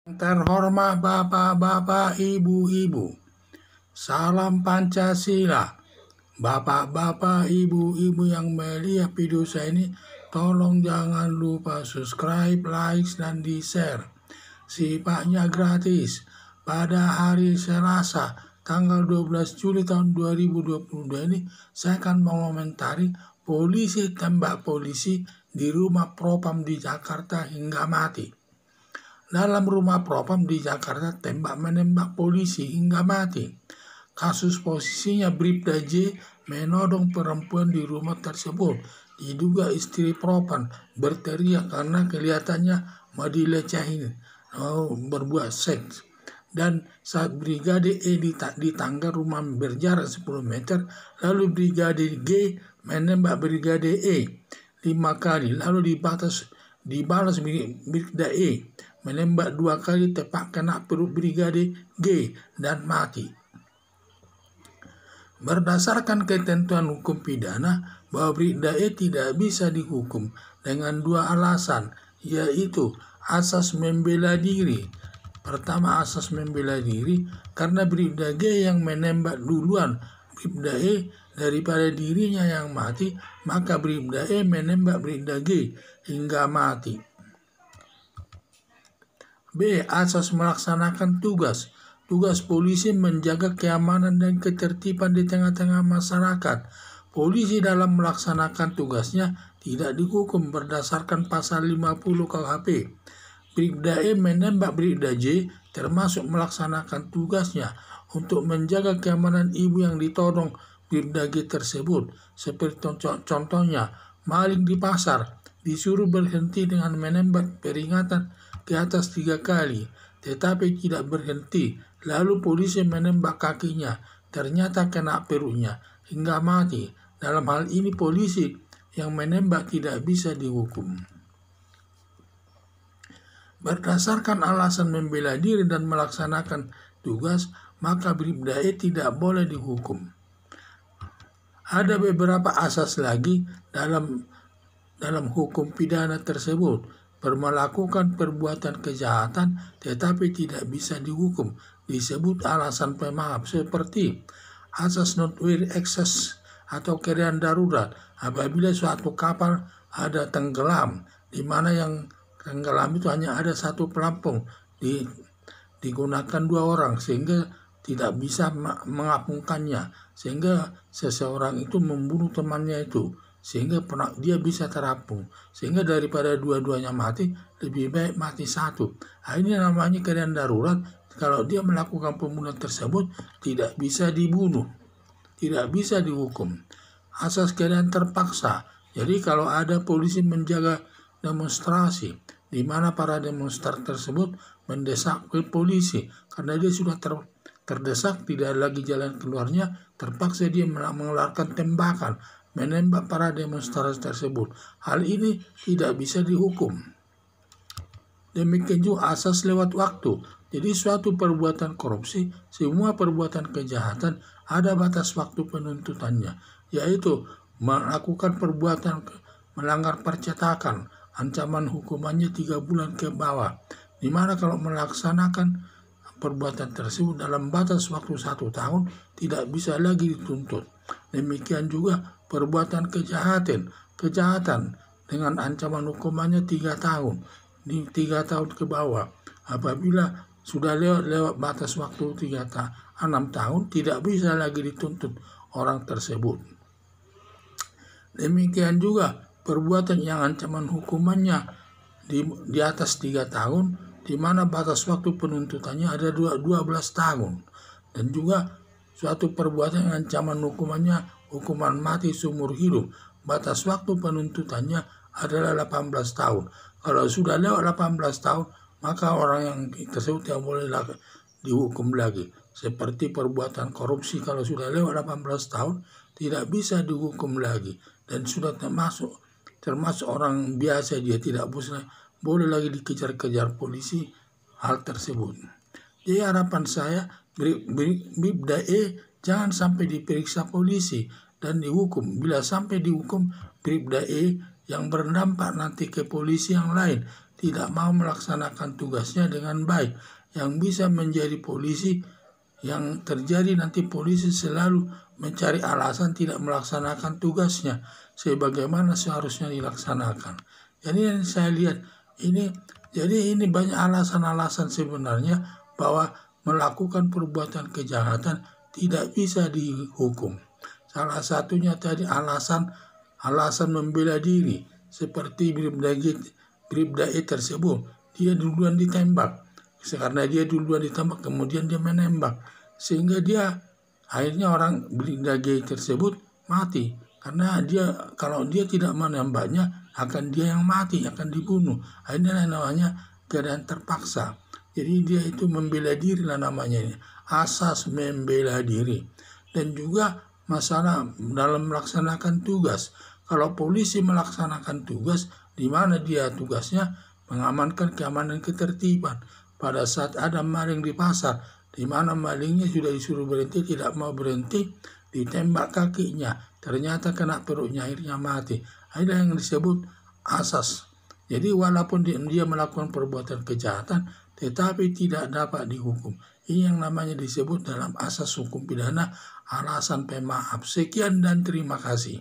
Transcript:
Terhormat bapak-bapak, ibu-ibu, salam Pancasila. Bapak-bapak, ibu-ibu yang melihat video saya ini, tolong jangan lupa subscribe, like, dan di-share. Sifatnya gratis. Pada hari Selasa, tanggal 12 Juli tahun 2022 ini, saya akan mengomentari polisi tembak polisi di rumah propam di Jakarta hingga mati. Dalam rumah propam di Jakarta tembak-menembak polisi hingga mati. Kasus posisinya Bribda J menodong perempuan di rumah tersebut. Diduga istri propam berteriak karena kelihatannya mau dilecehin, berbuat seks. Dan saat Brigade E di tangga rumah berjarak 10 meter, lalu Brigade G menembak Brigade E 5 kali, lalu dibalas Brigade E menembak 2 kali tepat kena perut Brigade G dan mati. Berdasarkan ketentuan hukum pidana bahwa Brigade E tidak bisa dihukum dengan 2 alasan, yaitu asas membela diri. Pertama, asas membela diri karena Brigade G yang menembak duluan Brigade E daripada dirinya yang mati, maka Brigade E menembak Brigade G hingga mati. B. Asas melaksanakan tugas. Tugas polisi menjaga keamanan dan ketertiban di tengah-tengah masyarakat. Polisi dalam melaksanakan tugasnya tidak dihukum berdasarkan pasal 50 KUHP. Bribda E menembak Bribda J termasuk melaksanakan tugasnya untuk menjaga keamanan ibu yang ditodong Bribda G tersebut. Seperti contohnya, maling di pasar disuruh berhenti dengan menembak peringatan ke atas 3 kali, tetapi tidak berhenti. Lalu polisi menembak kakinya, ternyata kena perutnya hingga mati. Dalam hal ini polisi yang menembak tidak bisa dihukum. Berdasarkan alasan membela diri dan melaksanakan tugas, maka Bribda E tidak boleh dihukum. Ada beberapa asas lagi dalam hukum pidana tersebut. Melakukan perbuatan kejahatan tetapi tidak bisa dihukum, disebut alasan pemaaf, seperti asas not where excess atau keadaan darurat. Apabila suatu kapal ada tenggelam, di mana yang tenggelam itu hanya ada satu pelampung, digunakan 2 orang sehingga tidak bisa mengapungkannya, sehingga seseorang itu membunuh temannya itu, sehingga dia bisa terapung, sehingga daripada dua-duanya mati, lebih baik mati satu. Nah, ini namanya keadaan darurat. Kalau dia melakukan pembunuhan tersebut, tidak bisa dibunuh, tidak bisa dihukum. Asas keadaan terpaksa. Jadi kalau ada polisi menjaga demonstrasi, di mana para demonstran tersebut mendesak ke polisi, karena dia sudah terdesak, tidak lagi jalan keluarnya, terpaksa dia mengeluarkan tembakan, menembak para demonstran tersebut. Hal ini tidak bisa dihukum. Demikian juga asas lewat waktu. Jadi suatu perbuatan korupsi, semua perbuatan kejahatan ada batas waktu penuntutannya, yaitu melakukan perbuatan melanggar percetakan, ancaman hukumannya 3 bulan ke bawah. Dimana kalau melaksanakan perbuatan tersebut dalam batas waktu 1 tahun, tidak bisa lagi dituntut. Demikian juga perbuatan kejahatan dengan ancaman hukumannya 3 tahun, 3 tahun ke bawah. Apabila sudah lewat batas waktu 6 tahun, tidak bisa lagi dituntut orang tersebut. Demikian juga perbuatan yang ancaman hukumannya di atas 3 tahun, di mana batas waktu penuntutannya ada 12 tahun. Dan juga suatu perbuatan yang ancaman hukumannya hukuman mati seumur hidup, batas waktu penuntutannya adalah 18 tahun. Kalau sudah lewat 18 tahun, maka orang yang tersebut tidak boleh dihukum lagi. Seperti perbuatan korupsi, kalau sudah lewat 18 tahun, tidak bisa dihukum lagi. Dan sudah termasuk orang biasa, dia tidak boleh lagi dikejar-kejar polisi hal tersebut. Jadi harapan saya, Bribda E jangan sampai diperiksa polisi dan dihukum. Bila sampai dihukum, Bribda E yang berdampak nanti ke polisi yang lain, tidak mau melaksanakan tugasnya dengan baik. Yang bisa menjadi polisi, yang terjadi nanti polisi selalu mencari alasan tidak melaksanakan tugasnya sebagaimana seharusnya dilaksanakan. Jadi yang saya lihat ini banyak alasan-alasan sebenarnya bahwa melakukan perbuatan kejahatan tidak bisa dihukum. Salah satunya tadi alasan membela diri, seperti Bribda E tersebut, dia duluan ditembak. Karena dia duluan ditembak, kemudian dia menembak, sehingga dia akhirnya orang Bribda G tersebut mati. Karena kalau dia tidak menembaknya, akan dia yang mati, akan dibunuh. Akhirnya namanya keadaan terpaksa. Jadi dia itu membela diri lah namanya, asas membela diri. Dan juga masalah dalam melaksanakan tugas. Kalau polisi melaksanakan tugas, di mana dia tugasnya mengamankan keamanan ketertiban. Pada saat ada maling di pasar, di mana malingnya sudah disuruh berhenti, tidak mau berhenti, ditembak kakinya, ternyata kena perutnya, akhirnya mati. Ada yang disebut asas. Jadi walaupun dia melakukan perbuatan kejahatan, tetapi tidak dapat dihukum. Ini yang namanya disebut dalam asas hukum pidana alasan pemaaf. Sekian dan terima kasih.